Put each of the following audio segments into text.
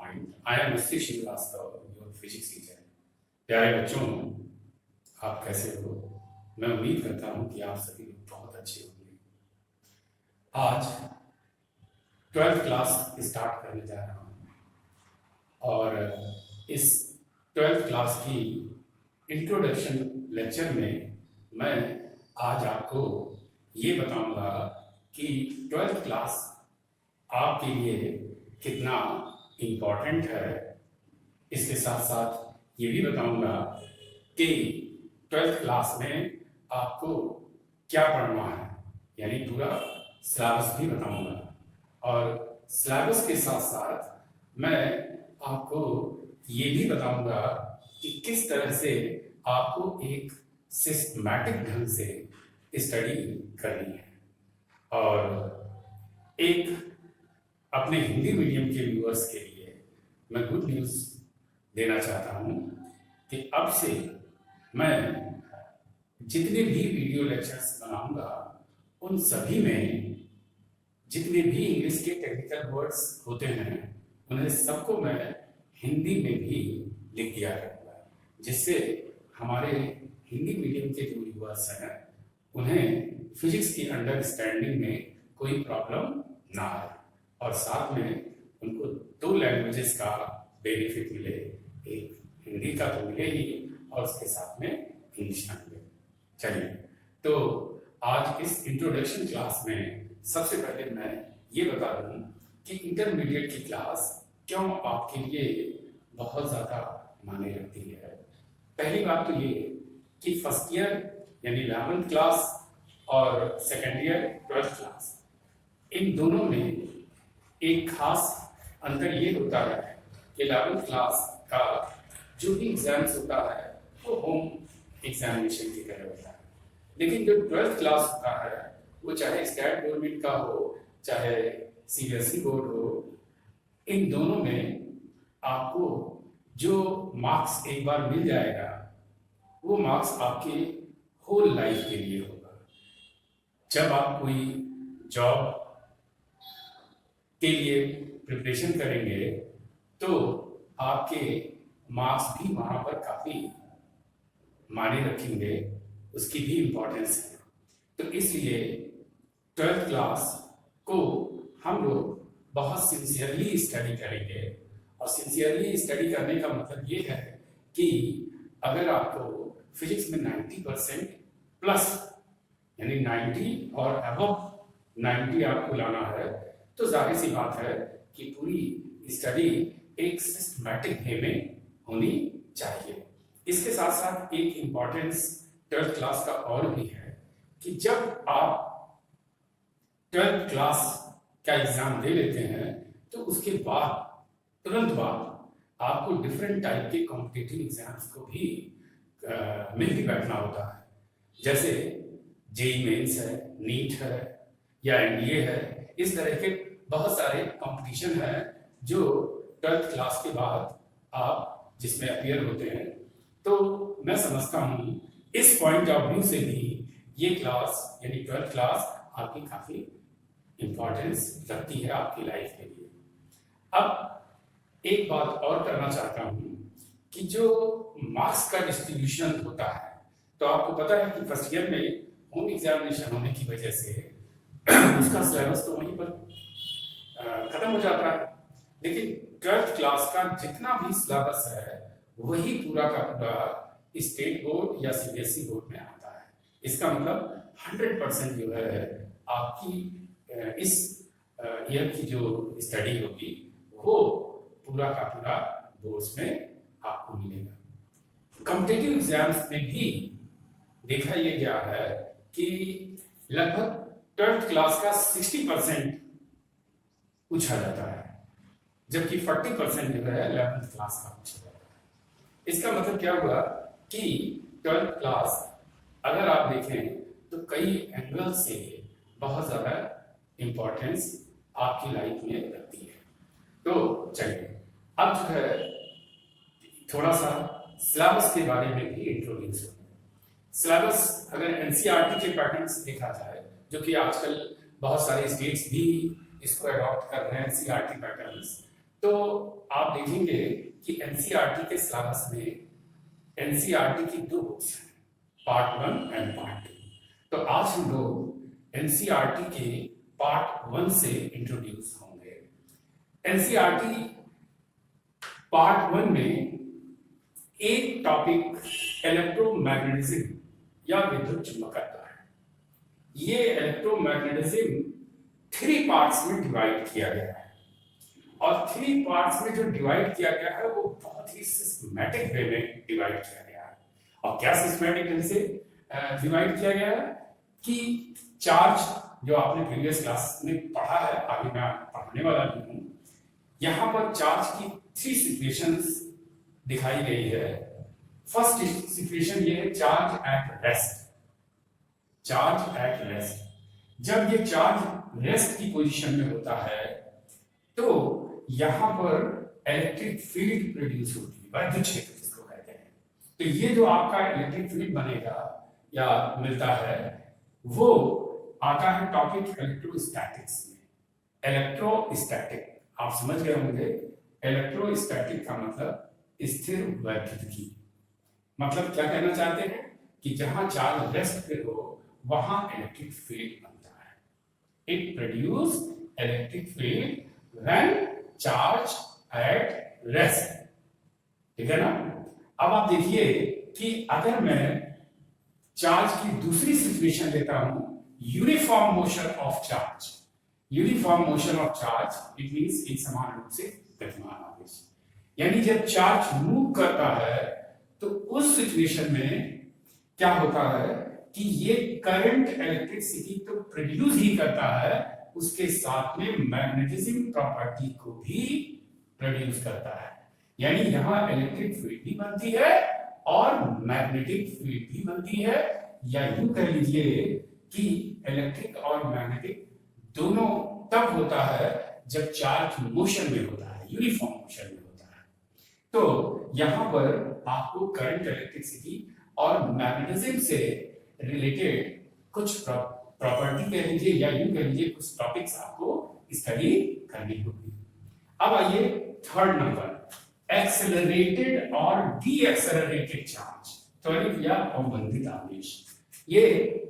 point. I am Mr. Srivastava, your physics teacher. प्यारे बच्चों, आप कैसे हो? मैं उम्मीद करता हूँ कि आप सभी लोग बहुत अच्छे होंगे। आज 12th क्लास स्टार्ट करने जा रहा हूँ और इस 12th क्लास की इंट्रोडक्शन लेक्चर में मैं आज आपको ये बताऊंगा कि 12th क्लास आपके लिए कितना इम्पोर्टेंट है। इसके साथ साथ ये भी बताऊंगा कि 12th क्लास में आपको क्या पढ़ना है, यानी पूरा सिलेबस भी बताऊंगा। और सिलेबस के साथ साथ मैं आपको ये भी बताऊंगा कि किस तरह से आपको एक सिस्टमैटिक ढंग से स्टडी करनी है। और एक अपने हिंदी मीडियम के व्यूअर्स के लिए मैं गुड न्यूज़ देना चाहता हूँ कि अब से मैं जितने भी वीडियो लेक्चर्स बनाऊंगा उन सभी में जितने भी इंग्लिश के टेक्निकल वर्ड्स होते हैं उन्हें सबको मैं हिंदी में भी लिख दिया करूँगा, जिससे हमारे हिंदी मीडियम के जो व्यूअर्स हैं उन्हें फिजिक्स की अंडरस्टैंडिंग में कोई प्रॉब्लम ना आए और साथ में उनको 2 लैंग्वेजेस का बेनिफिट मिले। एक हिंदी का तो मिले ही और उसके साथ में इंग्लिश का मिले। चलिए, तो आज इस इंट्रोडक्शन क्लास में सबसे पहले मैं ये बता दूं कि इंटरमीडिएट की क्लास क्यों आपके लिए बहुत ज़्यादा मायने रखती है। पहली बात तो ये कि फर्स्ट ईयर यानी 11th क्लास और सेकेंड ईयर 12th क्लास, इन दोनों में एक खास अंतर ये होता है कि 11th क्लास का जो भी एग्जाम्स होता है वो होम एग्जामिनेशन की तरह होता है, लेकिन जो 12th क्लास होता है वो चाहे स्टेट गवर्नमेंट का हो चाहे सीबीएसई बोर्ड हो, इन दोनों में आपको जो मार्क्स एक बार मिल जाएगा वो मार्क्स आपके होल लाइफ के लिए होगा। जब आप कोई जॉब के लिए प्रिपरेशन करेंगे तो आपके मार्क्स भी वहाँ पर काफ़ी मायने रखेंगे, उसकी भी इम्पोर्टेंस है। तो इसलिए 12th क्लास को हम लोग बहुत सिंसियरली स्टडी करेंगे। और सिंसियरली स्टडी करने का मतलब ये है कि अगर आपको फिजिक्स में 90% प्लस यानी 90 और अबव 90 आपको लाना है तो जाहिर सी बात है कि पूरी स्टडी एक सिस्टमैटिक वे में होनी चाहिए। इसके साथ साथ एक इम्पॉर्टेंस 12th क्लास का और भी है कि जब आप 12th क्लास का एग्जाम दे लेते हैं तो उसके बाद तुरंत बाद आपको डिफरेंट टाइप के कॉम्पिटिटिव एग्जाम्स को भी मिल के बैठना होता है। जैसे जेई मेंस है, नीट है या एनडीए है, इस तरह के बहुत सारे कंपटीशन है जो 12th क्लास के बाद आप जिसमें अपीयर होते हैं। तो मैं समझता हूँ इस पॉइंट ऑफ व्यू से भी ये क्लास यानी 12th क्लास आपकी काफ़ी इम्पोर्टेंस रखती है आपकी लाइफ के लिए। अब एक बात और करना चाहता हूँ कि जो मार्क्स का डिस्ट्रीब्यूशन होता है, तो आपको पता है कि फर्स्ट ईयर में होम एग्जामिनेशन होने की वजह से उसका सिलेबस तो वहीं पर खत्म हो जाता है, लेकिन 12th क्लास का जितना भी सिलेबस है वही पूरा का पूरा स्टेट बोर्ड या सीबीएसई बोर्ड में आता है। इसका मतलब 100% जो है आपकी इस ईयर की जो स्टडी होगी वो पूरा का पूरा बोर्ड्स में आपको मिलेगा। कॉम्पिटिटिव एग्जाम्स में भी देखा ये गया है कि लगभग 12th क्लास का 60% पूछा जाता है, जबकि 40% जो है 11th क्लास का पूछा जाता है। इसका मतलब क्या हुआ कि 12th क्लास अगर आप देखें तो कई एंगल से बहुत ज़्यादा इम्पोर्टेंस आपकी लाइफ में रखती है। तो चलिए अब जो है थोड़ा सा सिलेबस के बारे में भी इंट्रोड्यूस हो। सिलेबस अगर एनसीईआरटी के पैटर्न्स देखा जाए, जो कि आजकल बहुत सारे स्टेट्स भी इसको अडॉप्ट कर रहे हैं एनसीईआरटी पैटर्न्स, तो आप देखेंगे कि एनसीईआरटी के सिलेबस में एनसीईआरटी की 2 बुक्स हैं, पार्ट 1 एंड पार्ट 2। तो आज हम लोग एनसीईआरटी के पार्ट 1 से इंट्रोड्यूस होंगे। एनसीईआरटी पार्ट 1 में एक टॉपिक इलेक्ट्रोमैग्नेटिज्म या विद्युत चुंबकत्व है। ये इलेक्ट्रोमैग्नेटिज्म 3 पार्ट्स में डिवाइड किया गया है, और 3 पार्ट्स में जो डिवाइड किया गया है वो बहुत ही सिस्टमैटिक वे में डिवाइड किया गया है। और क्या सिस्टमैटिक ढंग से डिवाइड किया गया है कि चार्ज, जो आपने प्रीवियस क्लास में पढ़ा है, आगे मैं पढ़ाने वाला भी हूं, यहां पर चार्ज की 3 सिचुएशंस दिखाई गई है। फर्स्ट सिचुएशन ये है charge at rest. Charge at rest, जब ये चार्ज रेस्ट की पोजीशन में होता है तो यहां पर इलेक्ट्रिक फील्ड प्रोड्यूस होती है, विद्युत क्षेत्र जिसको कहते हैं। तो ये जो आपका इलेक्ट्रिक फील्ड बनेगा या मिलता है वो आता है टॉपिक इलेक्ट्रोस्टैटिक्स में। इलेक्ट्रोस्टैटिक आप समझ गए होंगे, इलेक्ट्रोस्टैटिक का मतलब स्थिर वैद्युतिकी। मतलब क्या कहना चाहते हैं कि जहां चार्ज रेस्ट पे हो वहां इलेक्ट्रिक फील्ड बनता है। It produce electric field when charge at rest. ठीक है ना। अब आप देखिए कि अगर मैं चार्ज की दूसरी सिचुएशन लेता हूं, uniform motion of charge. Uniform motion of charge it means एक समान रूप से गतिमान आवेश, यानी जब चार्ज मूव करता है तो उस सिचुएशन में क्या होता है कि ये करंट इलेक्ट्रिसिटी तो प्रोड्यूस ही करता है, उसके साथ में मैग्नेटिज्म प्रॉपर्टी को भी प्रोड्यूस करता है। यानी यहां इलेक्ट्रिक फील्ड भी बनती है और मैग्नेटिक फील्ड भी बनती है, या यूं कह लीजिए कि इलेक्ट्रिक और मैग्नेटिक दोनों तब होता है जब चार्ज मोशन में होता है, यूनिफॉर्म मोशन में होता है। तो यहां पर आपको करंट, इलेक्ट्रिसिटी और मैग्नेटिज्म से रिलेटेड कुछ प्रॉपर्टी कह लीजिए या यूं कह लीजिए कुछ टॉपिक्स आपको स्टडी करनी होगी। अब आइए थर्ड नंबर, एक्सेलरेटेड और डीएक्सेलरेटेड चार्ज, त्वरित या अवमंदित आवेश। ये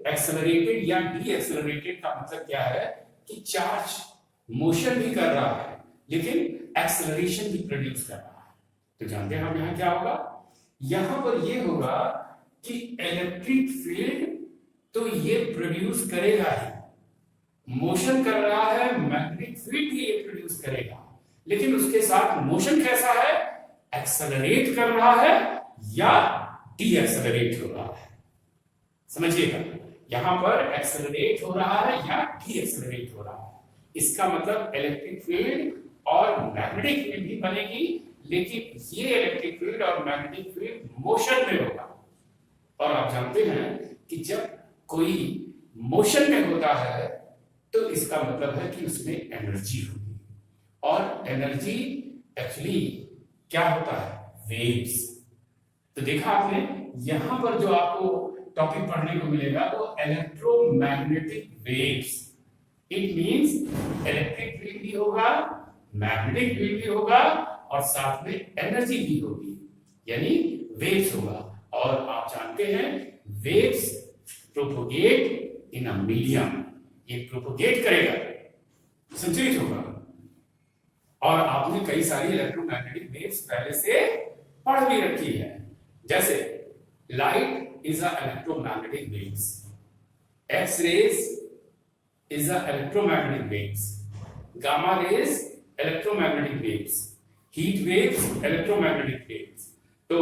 एक्सेलरेटेड या डीएक्सेलरेटेड का मतलब क्या है कि चार्ज मोशन भी कर रहा है लेकिन एक्सेलरेशन भी प्रोड्यूस कर रहा है। तो जानते हैं हम यहां क्या होगा, यहां पर ये होगा कि इलेक्ट्रिक फील्ड तो ये प्रोड्यूस करेगा ही, मोशन कर रहा है, मैग्नेटिक फील्ड भी ये प्रोड्यूस करेगा, लेकिन उसके साथ मोशन कैसा है, एक्सेलरेट कर रहा है या डीएक्सेलरेट हो रहा है। समझिएगा, यहां पर एक्सेलरेट हो रहा है या डीएक्सेलरेट हो रहा है। इसका मतलब इलेक्ट्रिक फील्ड और मैग्नेटिक फील्ड भी बनेगी, लेकिन ये इलेक्ट्रिक फील्ड और मैग्नेटिक फील्ड मोशन में होगा। और आप जानते हैं कि जब कोई मोशन में होता है तो इसका मतलब है कि उसमें एनर्जी होगी, और एनर्जी एक्चुअली क्या होता है, वेव्स। तो देखा आपने यहां पर जो आपको टॉपिक पढ़ने को मिलेगा वो electromagnetic waves. It means electric field भी होगा, मैग्नेटिक फील्ड भी होगा और साथ में एनर्जी भी होगी, यानी वेव्स होगा। और आप जानते हैं waves propagate in a medium, ये प्रोपोगेट करेगा, संचरित होगा। और आपने कई सारी इलेक्ट्रोमैग्नेटिक वेव्स पहले से पढ़ भी रखी है, जैसे light is a electromagnetic waves, X rays is a electromagnetic waves, gamma rays electromagnetic waves, heat waves electromagnetic waves। तो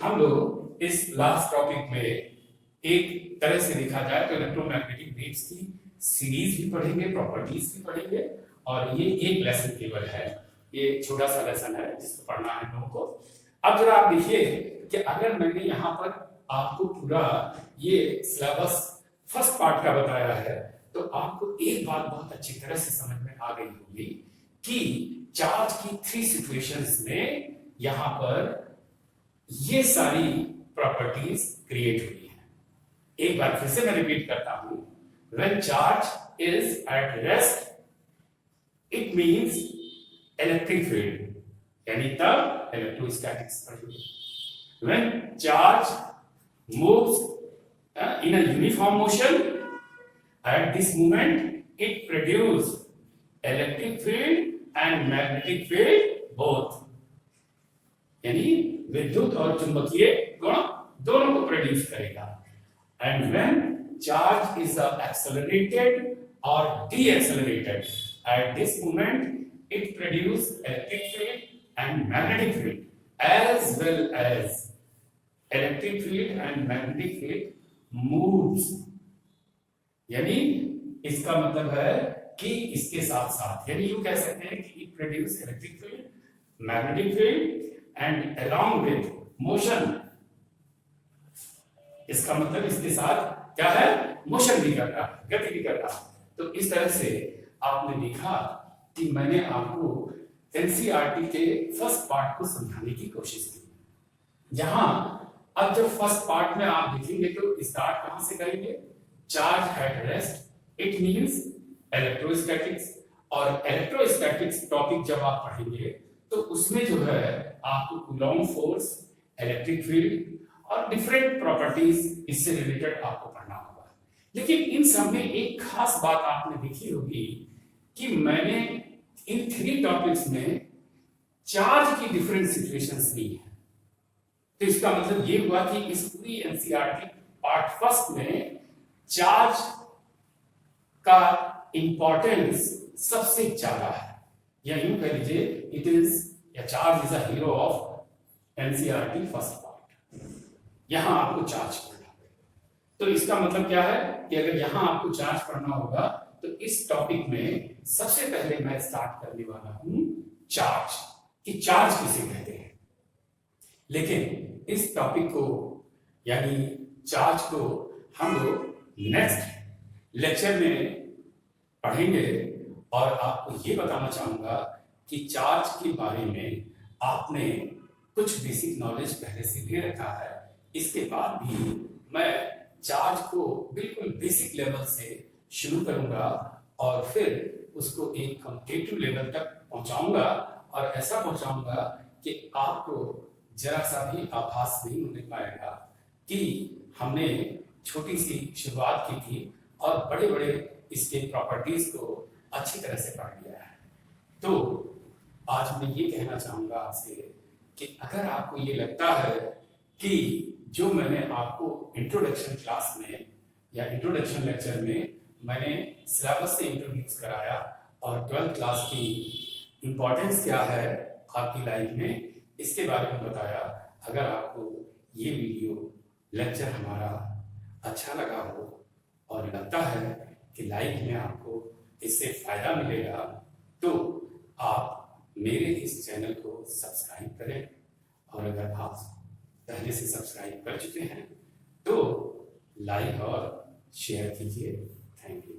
हम लोग इस लास्ट टॉपिक में एक तरह से देखा जाए तो इलेक्ट्रोमैग्नेटिक वेव्स की सीरीज भी पढ़ेंगे, प्रॉपर्टीज भी पढ़ेंगे, और ये एक लेसन केवल है, ये छोटा सा लेसन है जिसको पढ़ना है लोगों को। अब जरा आप देखिए कि अगर मैंने यहाँ पर आपको पूरा ये सिलेबस फर्स्ट पार्ट का बताया है तो आपको एक बात बहुत अच्छी तरह से समझ में आ गई होगी कि चार्ज की 3 सिचुएशंस में यहां पर ये सारी प्रॉपर्टीज क्रिएट हुई हैं। एक बार फिर से मैं रिपीट करता हूं, when charge is at rest it means electric field यानी तब इलेक्ट्रोस्टैटिक्स पढ़ेंगे। When charge moves in a uniform motion, at this moment it produces electric field and magnetic field both, यानी विद्युत और चुंबकीय गुण दोनों को प्रोड्यूस करेगा। And when charge is accelerated और decelerated, at this moment it produce electric field and magnetic field as well as electric field and magnetic field moves, यानी इसका मतलब है कि इसके साथ साथ, यानी यूं कह सकते हैं कि it produce electric field, magnetic field and along with motion, इसका मतलब इसके साथ क्या है, मोशन भी कर रहा है, गति भी कर रहा है। तो इस तरह से आपने देखा कि मैंने आपको एनसीईआरटी के फर्स्ट पार्ट को समझाने की कोशिश की। जहां अब जब फर्स्ट पार्ट में आप देखेंगे तो स्टार्ट कहां से करेंगे, charge at rest, it means electrostatics. और इलेक्ट्रोस्टैटिक्स टॉपिक जब आप पढ़ेंगे तो उसमें जो है आपको कूलॉम फोर्स, इलेक्ट्रिक फील्ड और डिफरेंट प्रॉपर्टीज इससे रिलेटेड आपको पढ़ना होगा। लेकिन इन सब में एक खास बात आपने देखी होगी कि मैंने इन 3 टॉपिक्स में चार्ज की डिफरेंट सिचुएशंस ली है। तो इसका मतलब ये हुआ कि इस पूरी एनसीईआरटी पार्ट फर्स्ट में चार्ज का इंपॉर्टेंस सबसे ज्यादा है, या यूं कह लीजिए इट इज या charge is a hero of NCERT first part. यहां आपको चार्ज पढ़ना है। तो इसका मतलब क्या है कि अगर यहां आपको चार्ज पढ़ना होगा तो इस टॉपिक में सबसे पहले मैं स्टार्ट करने वाला हूं चार्ज, कि चार्ज किसे कहते हैं। लेकिन इस टॉपिक को यानी चार्ज को हम लोग नेक्स्ट लेक्चर में पढ़ेंगे। और आपको ये बताना चाहूंगा कि चार्ज के बारे में आपने कुछ बेसिक नॉलेज पहले से ले रखा है। इसके बाद भी मैं चार्ज को बिल्कुल बेसिक लेवल से शुरू करूंगा और फिर उसको एक कॉम्पिटिटिव लेवल तक पहुंचाऊंगा, और ऐसा पहुंचाऊंगा कि आपको जरा सा भी आभास नहीं होने पाएगा कि हमने छोटी सी शुरुआत की थी और बड़े बड़े इसके प्रॉपर्टीज को अच्छी तरह से पढ़ लिया है। तो आज मैं ये कहना चाहूंगा आपसे कि अगर आपको ये लगता है कि जो मैंने आपको इंट्रोडक्शन क्लास में या इंट्रोडक्शन लेक्चर में मैंने सिलेबस से इंट्रोड्यूस कराया और 12th क्लास की इंपॉर्टेंस क्या है आपकी लाइफ में, इसके बारे में बताया, अगर आपको ये वीडियो लेक्चर हमारा अच्छा लगा हो और लगता है कि लाइफ में आपको इससे फायदा मिलेगा, तो आप मेरे इस चैनल को सब्सक्राइब करें। और अगर आप पहले से सब्सक्राइब कर चुके हैं तो लाइक और शेयर कीजिए। Thank you.